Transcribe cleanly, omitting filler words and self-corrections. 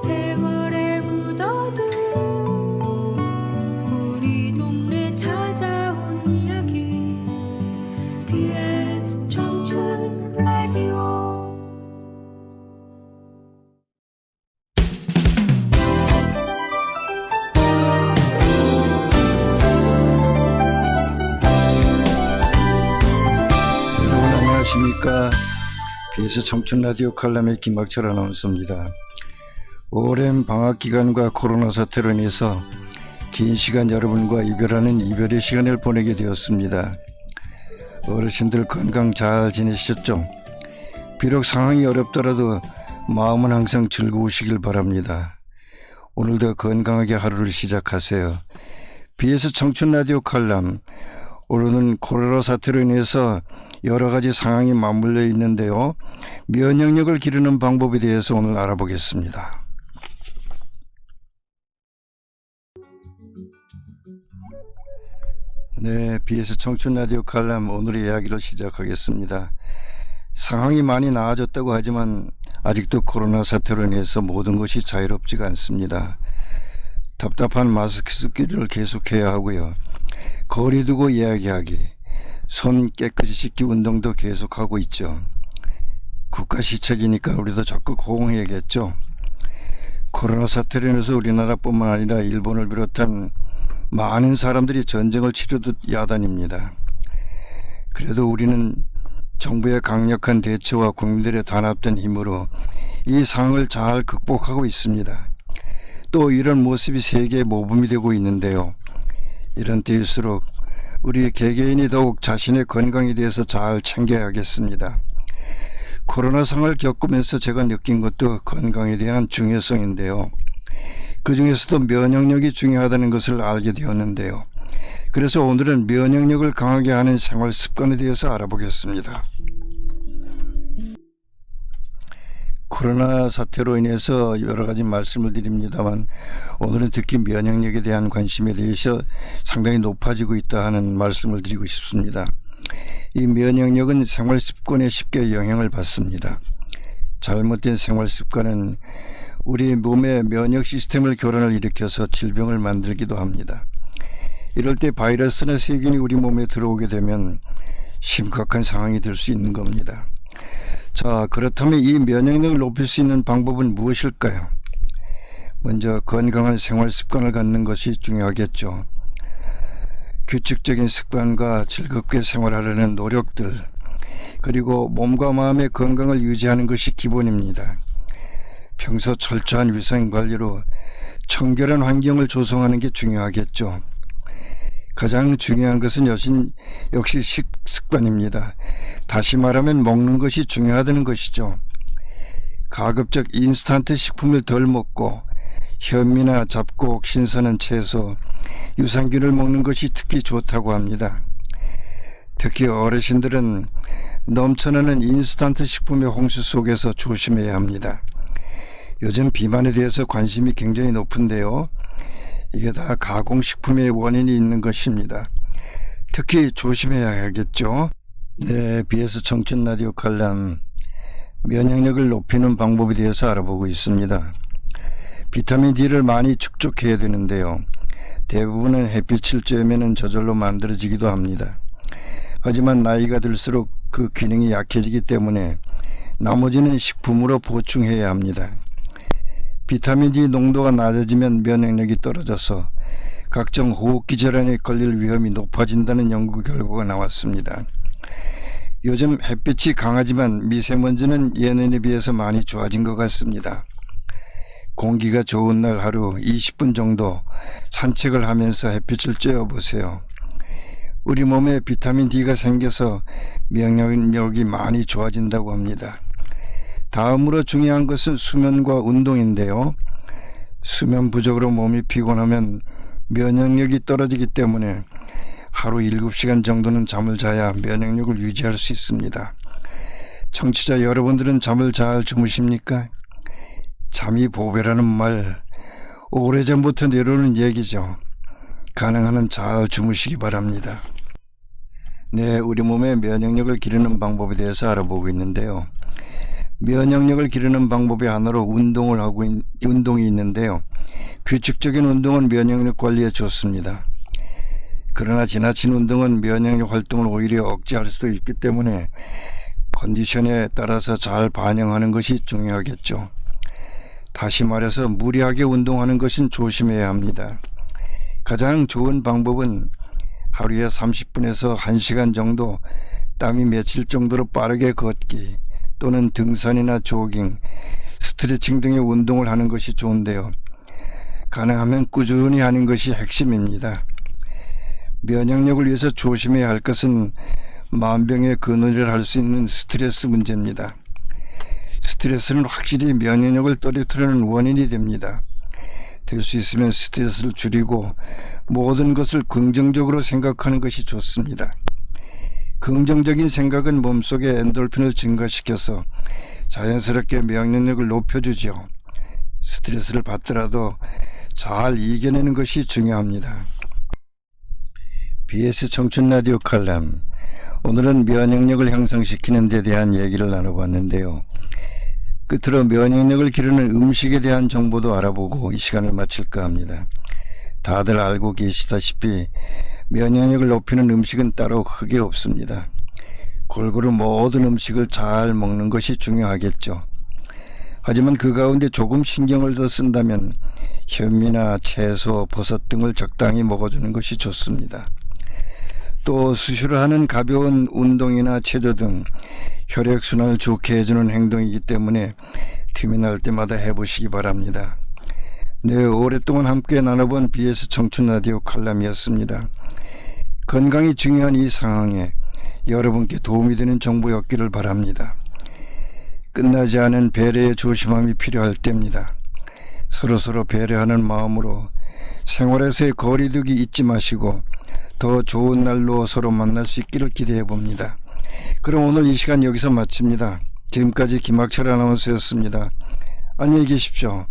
세월에 묻어둔 우리 동네 찾아온 이야기 BS 청춘 라디오. 여러분 안녕하십니까. BS 청춘 라디오 칼럼의 김학철 아나운서입니다. 오랜 방학 기간과 코로나 사태로 인해서 긴 시간 여러분과 이별하는 이별의 시간을 보내게 되었습니다. 어르신들 건강 잘 지내셨죠? 비록 상황이 어렵더라도 마음은 항상 즐거우시길 바랍니다. 오늘도 건강하게 하루를 시작하세요. BS 청춘 라디오 칼럼, 오늘은 코로나 사태로 인해서 여러 가지 상황이 맞물려 있는데요. 면역력을 기르는 방법에 대해서 오늘 알아보겠습니다. 네, BS 청춘 라디오 칼럼 오늘의 이야기를 시작하겠습니다. 상황이 많이 나아졌다고 하지만 아직도 코로나 사태로 인해서 모든 것이 자유롭지가 않습니다. 답답한 마스크 쓰기를 계속해야 하고요. 거리 두고 이야기하기, 손 깨끗이 씻기 운동도 계속하고 있죠. 국가 시책이니까 우리도 적극 호응해야겠죠. 코로나 사태로 인해서 우리나라뿐만 아니라 일본을 비롯한 많은 사람들이 전쟁을 치르듯 야단입니다. 그래도 우리는 정부의 강력한 대처와 국민들의 단합된 힘으로 이 상황을 잘 극복하고 있습니다. 또 이런 모습이 세계의 모범이 되고 있는데요. 이런 때일수록 우리 개개인이 더욱 자신의 건강에 대해서 잘 챙겨야겠습니다. 코로나 상황을 겪으면서 제가 느낀 것도 건강에 대한 중요성인데요. 그 중에서도 면역력이 중요하다는 것을 알게 되었는데요. 그래서 오늘은 면역력을 강하게 하는 생활 습관에 대해서 알아보겠습니다. 코로나 사태로 인해서 여러 가지 말씀을 드립니다만 오늘은 특히 면역력에 대한 관심에 대해서 상당히 높아지고 있다 하는 말씀을 드리고 싶습니다. 이 면역력은 생활 습관에 쉽게 영향을 받습니다. 잘못된 생활 습관은 우리 몸의 면역 시스템을 교란을 일으켜서 질병을 만들기도 합니다. 이럴 때 바이러스나 세균이 우리 몸에 들어오게 되면 심각한 상황이 될 수 있는 겁니다. 자, 그렇다면 이 면역력을 높일 수 있는 방법은 무엇일까요? 먼저 건강한 생활 습관을 갖는 것이 중요하겠죠. 규칙적인 습관과 즐겁게 생활하려는 노력들, 그리고 몸과 마음의 건강을 유지하는 것이 기본입니다. 평소 철저한 위생관리로 청결한 환경을 조성하는 게 중요하겠죠. 가장 중요한 것은 역시 식습관입니다. 다시 말하면 먹는 것이 중요하다는 것이죠. 가급적 인스턴트 식품을 덜 먹고 현미나 잡곡, 신선한 채소, 유산균을 먹는 것이 특히 좋다고 합니다. 특히 어르신들은 넘쳐나는 인스턴트 식품의 홍수 속에서 조심해야 합니다. 요즘 비만에 대해서 관심이 굉장히 높은데요. 이게 다 가공식품의 원인이 있는 것입니다. 특히 조심해야겠죠. 네, BS 청춘 라디오 칼럼 면역력을 높이는 방법에 대해서 알아보고 있습니다. 비타민 D를 많이 축적해야 되는데요. 대부분은 햇빛을 쬐면 저절로 만들어지기도 합니다. 하지만 나이가 들수록 그 기능이 약해지기 때문에 나머지는 식품으로 보충해야 합니다. 비타민 D 농도가 낮아지면 면역력이 떨어져서 각종 호흡기 질환에 걸릴 위험이 높아진다는 연구 결과가 나왔습니다. 요즘 햇빛이 강하지만 미세먼지는 예년에 비해서 많이 좋아진 것 같습니다. 공기가 좋은 날 하루 20분 정도 산책을 하면서 햇빛을 쬐어보세요. 우리 몸에 비타민 D가 생겨서 면역력이 많이 좋아진다고 합니다. 다음으로 중요한 것은 수면과 운동인데요. 수면 부족으로 몸이 피곤하면 면역력이 떨어지기 때문에 하루 7시간 정도는 잠을 자야 면역력을 유지할 수 있습니다. 청취자 여러분들은 잠을 잘 주무십니까? 잠이 보배라는 말 오래전부터 내려오는 얘기죠. 가능한 한 잘 주무시기 바랍니다. 네, 우리 몸의 면역력을 기르는 방법에 대해서 알아보고 있는데요. 면역력을 기르는 방법의 하나로 운동이 있는데요. 규칙적인 운동은 면역력 관리에 좋습니다. 그러나 지나친 운동은 면역력 활동을 오히려 억제할 수도 있기 때문에 컨디션에 따라서 잘 반영하는 것이 중요하겠죠. 다시 말해서 무리하게 운동하는 것은 조심해야 합니다. 가장 좋은 방법은 하루에 30분에서 1시간 정도 땀이 맺힐 정도로 빠르게 걷기 또는 등산이나 조깅, 스트레칭 등의 운동을 하는 것이 좋은데요. 가능하면 꾸준히 하는 것이 핵심입니다. 면역력을 위해서 조심해야 할 것은 만병의 근원이라 할 수 있는 스트레스 문제입니다. 스트레스는 확실히 면역력을 떨어뜨리는 원인이 됩니다. 될 수 있으면 스트레스를 줄이고 모든 것을 긍정적으로 생각하는 것이 좋습니다. 긍정적인 생각은 몸속에 엔돌핀을 증가시켜서 자연스럽게 면역력을 높여주죠. 스트레스를 받더라도 잘 이겨내는 것이 중요합니다. BS 청춘 라디오 칼럼, 오늘은 면역력을 향상시키는 데 대한 얘기를 나눠봤는데요. 끝으로 면역력을 기르는 음식에 대한 정보도 알아보고 이 시간을 마칠까 합니다. 다들 알고 계시다시피 면역력을 높이는 음식은 따로 크게 없습니다. 골고루 모든 음식을 잘 먹는 것이 중요하겠죠. 하지만 그 가운데 조금 신경을 더 쓴다면 현미나 채소, 버섯 등을 적당히 먹어주는 것이 좋습니다. 또 수시로 하는 가벼운 운동이나 체조 등 혈액순환을 좋게 해주는 행동이기 때문에 틈이 날 때마다 해보시기 바랍니다. 네, 오랫동안 함께 나눠본 BS 청춘 라디오 칼럼이었습니다. 건강이 중요한 이 상황에 여러분께 도움이 되는 정보였기를 바랍니다. 끝나지 않은 배려의 조심함이 필요할 때입니다. 서로서로 배려하는 마음으로 생활에서의 거리두기 잊지 마시고 더 좋은 날로 서로 만날 수 있기를 기대해 봅니다. 그럼 오늘 이 시간 여기서 마칩니다. 지금까지 김학철 아나운서였습니다. 안녕히 계십시오.